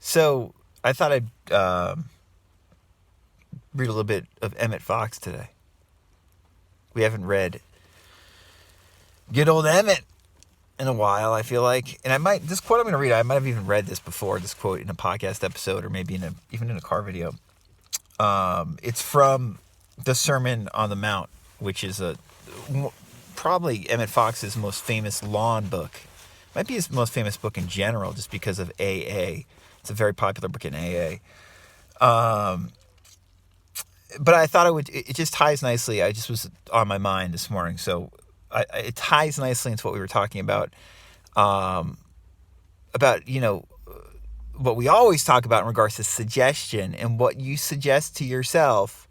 So I thought I'd read a little bit of Emmet Fox today. We haven't read good old Emmet in a while, I feel like. And this quote I'm going to read, I might have even read this before, this quote in a podcast episode or maybe even in a car video. It's from the Sermon on the Mount, which is probably Emmet Fox's most famous lawn book. Might be his most famous book in general, just because of AA. It's a very popular book in AA. But I thought it just ties nicely. I just was on my mind this morning. So it ties nicely into what we were talking about, what we always talk about in regards to suggestion, and what you suggest to yourself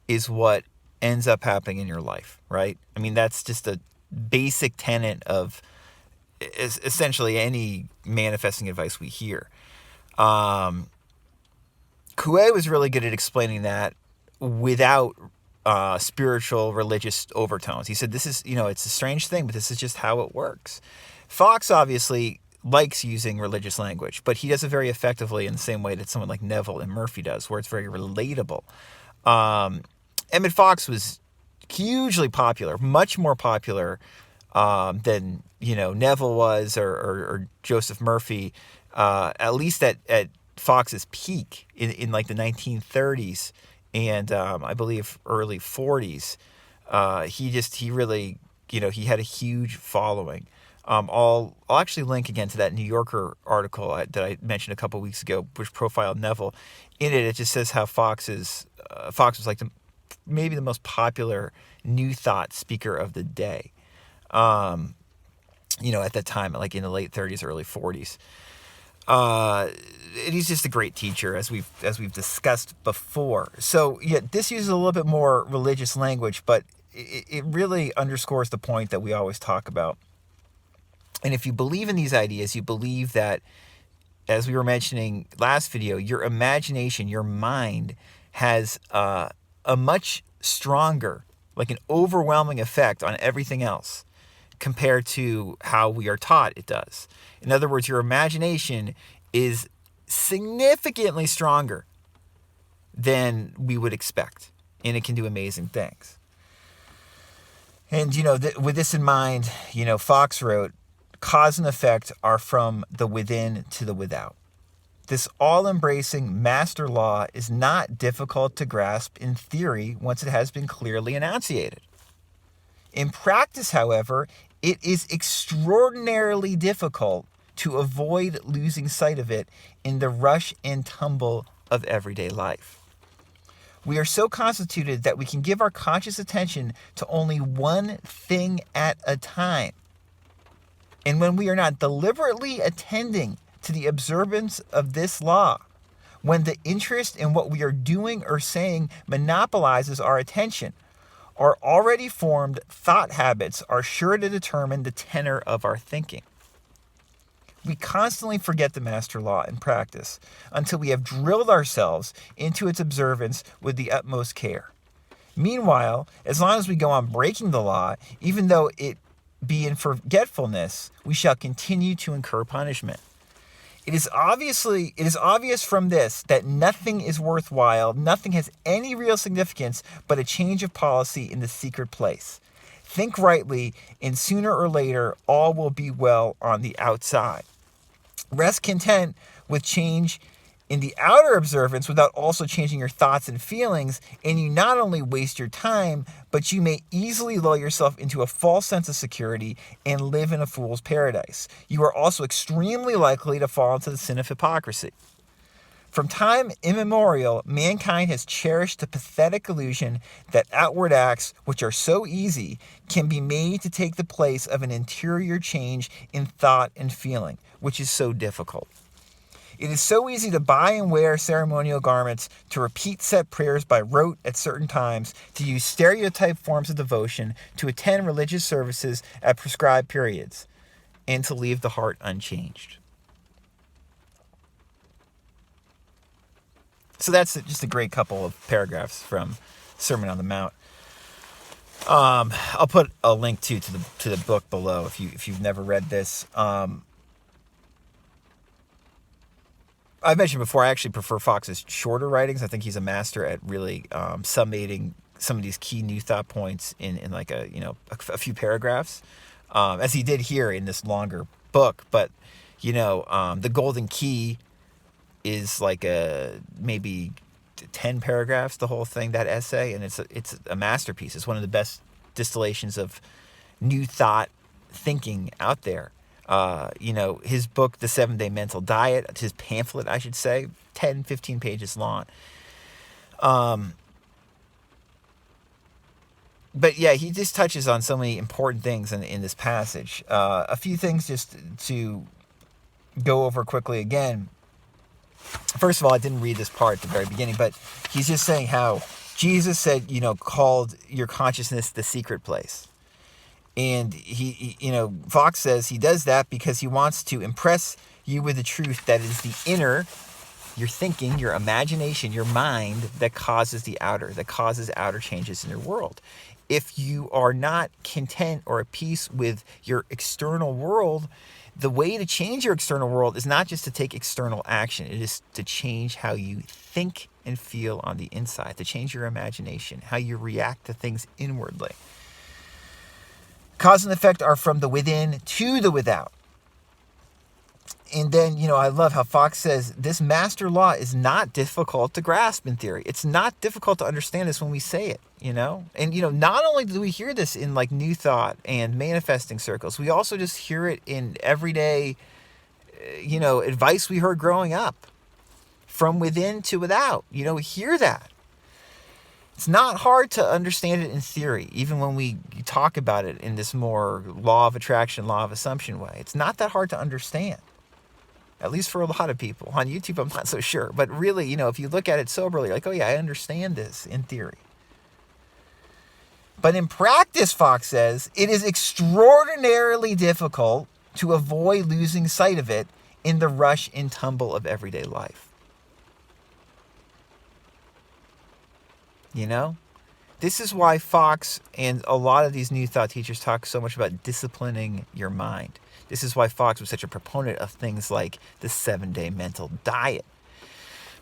is what ends up happening in your life, right? I mean, that's just a basic tenet of essentially any manifesting advice we hear. Coué was really good at explaining that without spiritual, religious overtones. He said, this is, it's a strange thing, but this is just how it works. Fox obviously likes using religious language, but he does it very effectively in the same way that someone like Neville and Murphy does, where it's very relatable. Emmet Fox was hugely popular, much more popular than, Neville was or Joseph Murphy, at least at Fox's peak in like the 1930s and I believe early 40s. He really, he had a huge following. I'll actually link again to that New Yorker article that I mentioned a couple weeks ago, which profiled Neville. In it just says how Fox was like maybe the most popular New Thought speaker of the day. At that time, like in the late 30s, early 40s. He's just a great teacher, as we've discussed before. So yeah, this uses a little bit more religious language, but it really underscores the point that we always talk about. And if you believe in these ideas, you believe that, as we were mentioning last video, your imagination, your mind has a much stronger, like an overwhelming effect on everything else compared to how we are taught it does. In other words, your imagination is significantly stronger than we would expect, and it can do amazing things. And, with this in mind, Fox wrote, cause and effect are from the within to the without. This all-embracing master law is not difficult to grasp in theory once it has been clearly enunciated. In practice, however, it is extraordinarily difficult to avoid losing sight of it in the rush and tumble of everyday life. We are so constituted that we can give our conscious attention to only one thing at a time. And when we are not deliberately attending to the observance of this law, when the interest in what we are doing or saying monopolizes our attention, our already formed thought habits are sure to determine the tenor of our thinking. We constantly forget the master law in practice until we have drilled ourselves into its observance with the utmost care. Meanwhile, as long as we go on breaking the law, even though it be in forgetfulness, we shall continue to incur punishment. It is obvious from this that nothing is worthwhile, nothing has any real significance but a change of policy in the secret place. Think rightly, and sooner or later, all will be well on the outside. Rest content with change in the outer observance without also changing your thoughts and feelings, and you not only waste your time, but you may easily lull yourself into a false sense of security and live in a fool's paradise. You are also extremely likely to fall into the sin of hypocrisy. From time immemorial, mankind has cherished the pathetic illusion that outward acts, which are so easy, can be made to take the place of an interior change in thought and feeling, which is so difficult. It is so easy to buy and wear ceremonial garments, to repeat set prayers by rote at certain times, to use stereotyped forms of devotion, to attend religious services at prescribed periods, and to leave the heart unchanged. So that's just a great couple of paragraphs from Sermon on the Mount. I'll put a link to the book below if you've never read this. I mentioned before, I actually prefer Fox's shorter writings. I think he's a master at really summating some of these key new thought points in like a few paragraphs, as he did here in this longer book. But the Golden Key is like maybe 10 paragraphs, the whole thing, that essay, and it's a masterpiece. It's one of the best distillations of new thought thinking out there. His book, The 7-Day Mental Diet, his pamphlet, I should say, 10, 15 pages long. But yeah, he just touches on so many important things in this passage. A few things just to go over quickly again. First of all, I didn't read this part at the very beginning, but he's just saying how Jesus said, called your consciousness the secret place. And Fox says he does that because he wants to impress you with the truth that is the inner, your thinking, your imagination, your mind, that causes outer changes in your world. If you are not content or at peace with your external world, the way to change your external world is not just to take external action. It is to change how you think and feel on the inside, to change your imagination, how you react to things inwardly. Cause and effect are from the within to the without. And then, I love how Fox says this master law is not difficult to grasp in theory. It's not difficult to understand this when we say it, And, not only do we hear this in like new thought and manifesting circles, we also just hear it in everyday, advice we heard growing up. From within to without, we hear that. It's not hard to understand it in theory, even when we talk about it in this more law of attraction, law of assumption way. It's not that hard to understand, at least for a lot of people. On YouTube, I'm not so sure. But really, if you look at it soberly, like, oh yeah, I understand this in theory. But in practice, Fox says, it is extraordinarily difficult to avoid losing sight of it in the rush and tumble of everyday life. This is why Fox and a lot of these new thought teachers talk so much about disciplining your mind. This is why Fox was such a proponent of things like the 7-Day Mental Diet.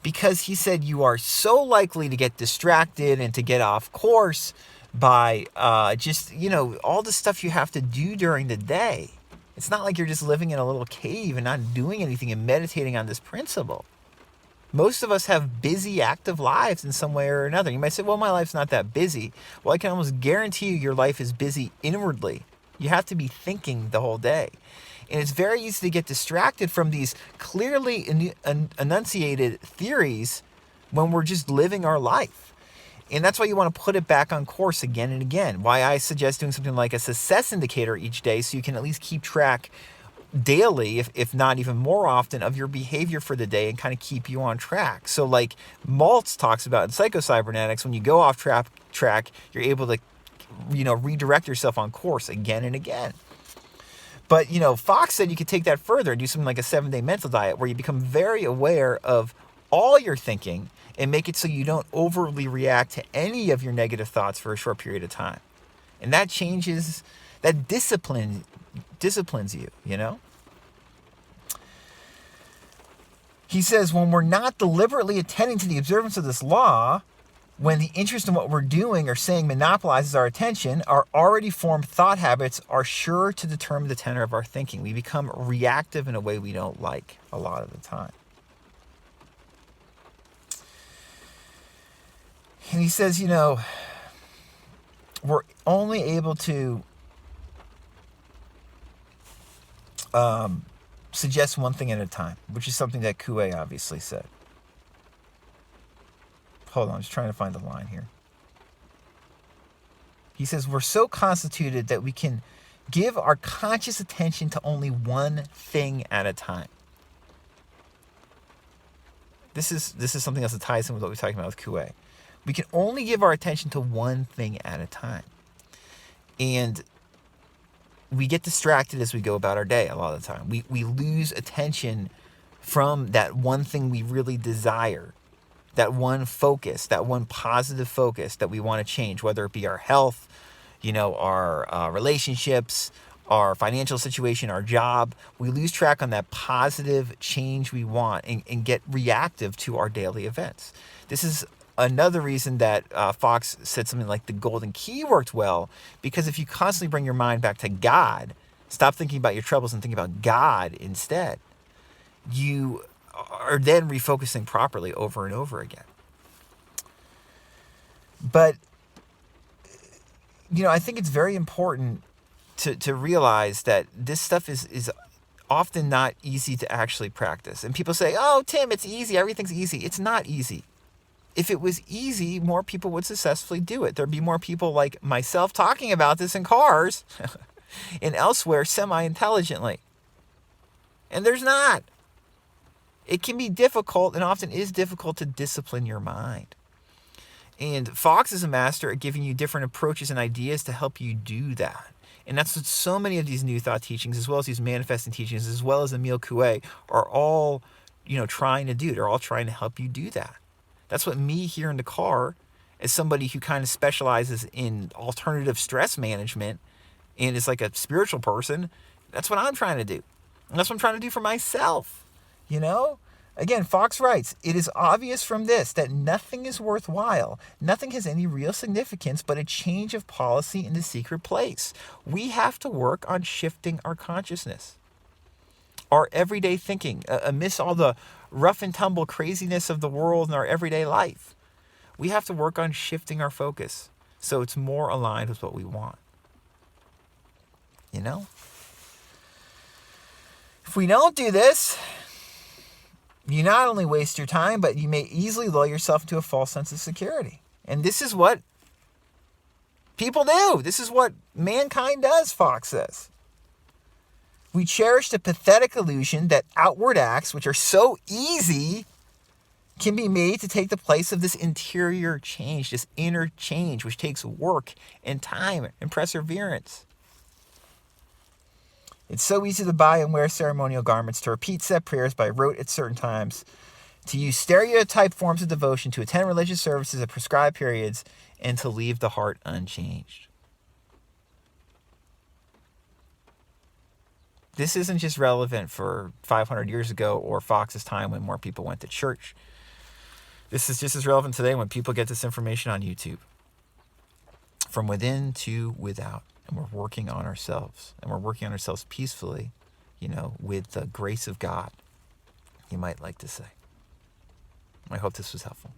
Because he said you are so likely to get distracted and to get off course by all the stuff you have to do during the day. It's not like you're just living in a little cave and not doing anything and meditating on this principle. Most of us have busy, active lives in some way or another. You might say, well, my life's not that busy. Well, I can almost guarantee you your life is busy inwardly. You have to be thinking the whole day. And it's very easy to get distracted from these clearly enunciated theories when we're just living our life. And that's why you want to put it back on course again and again. Why I suggest doing something like a success indicator each day so you can at least keep track daily, if not even more often, of your behavior for the day and kind of keep you on track. So like Maltz talks about in Psycho-Cybernetics, when you go off track, you're able to, redirect yourself on course again and again. But, Fox said you could take that further and do something like a 7-Day Mental Diet where you become very aware of all your thinking and make it so you don't overly react to any of your negative thoughts for a short period of time. And that changes, that disciplines you, He says when we're not deliberately attending to the observance of this law, when the interest in what we're doing or saying monopolizes our attention, our already formed thought habits are sure to determine the tenor of our thinking. We become reactive in a way we don't like a lot of the time. And he says, we're only able to suggest one thing at a time, which is something that Coué obviously said. Hold on, I'm just trying to find the line here. He says, we're so constituted that we can give our conscious attention to only one thing at a time. This is something else that ties in with what we're talking about with Coué. We can only give our attention to one thing at a time. And we get distracted as we go about our day a lot of the time. We lose attention from that one thing we really desire, that one focus, that one positive focus that we want to change, whether it be our health, our relationships, our financial situation, our job. We lose track on that positive change we want and get reactive to our daily events. This is another reason that Fox said something like the golden key worked well, because if you constantly bring your mind back to God, stop thinking about your troubles and think about God instead, you are then refocusing properly over and over again. But, I think it's very important to realize that this stuff is often not easy to actually practice. And people say, oh, Tim, it's easy. Everything's easy. It's not easy. If it was easy, more people would successfully do it. There'd be more people like myself talking about this in cars and elsewhere semi-intelligently. And there's not. It can be difficult, and often is difficult, to discipline your mind. And Fox is a master at giving you different approaches and ideas to help you do that. And that's what so many of these New Thought teachings, as well as these manifesting teachings, as well as Emile Coué, are all, trying to do. They're all trying to help you do that. That's what me here in the car, as somebody who kind of specializes in alternative stress management and is like a spiritual person, that's what I'm trying to do. And that's what I'm trying to do for myself. Again, Fox writes, it is obvious from this that nothing is worthwhile. Nothing has any real significance but a change of policy in the secret place. We have to work on shifting our consciousness, our everyday thinking, amidst all the rough and tumble craziness of the world and our everyday life. We have to work on shifting our focus so it's more aligned with what we want. If we don't do this, you not only waste your time, but you may easily lull yourself into a false sense of security. And this is what people do. This is what mankind does, Fox says. We cherish the pathetic illusion that outward acts, which are so easy, can be made to take the place of this interior change, this inner change, which takes work and time and perseverance. It's so easy to buy and wear ceremonial garments, to repeat set prayers by rote at certain times, to use stereotyped forms of devotion, to attend religious services at prescribed periods, and to leave the heart unchanged. This isn't just relevant for 500 years ago or Fox's time when more people went to church. This is just as relevant today when people get this information on YouTube. From within to without. And we're working on ourselves. And we're working on ourselves peacefully, with the grace of God, you might like to say. I hope this was helpful.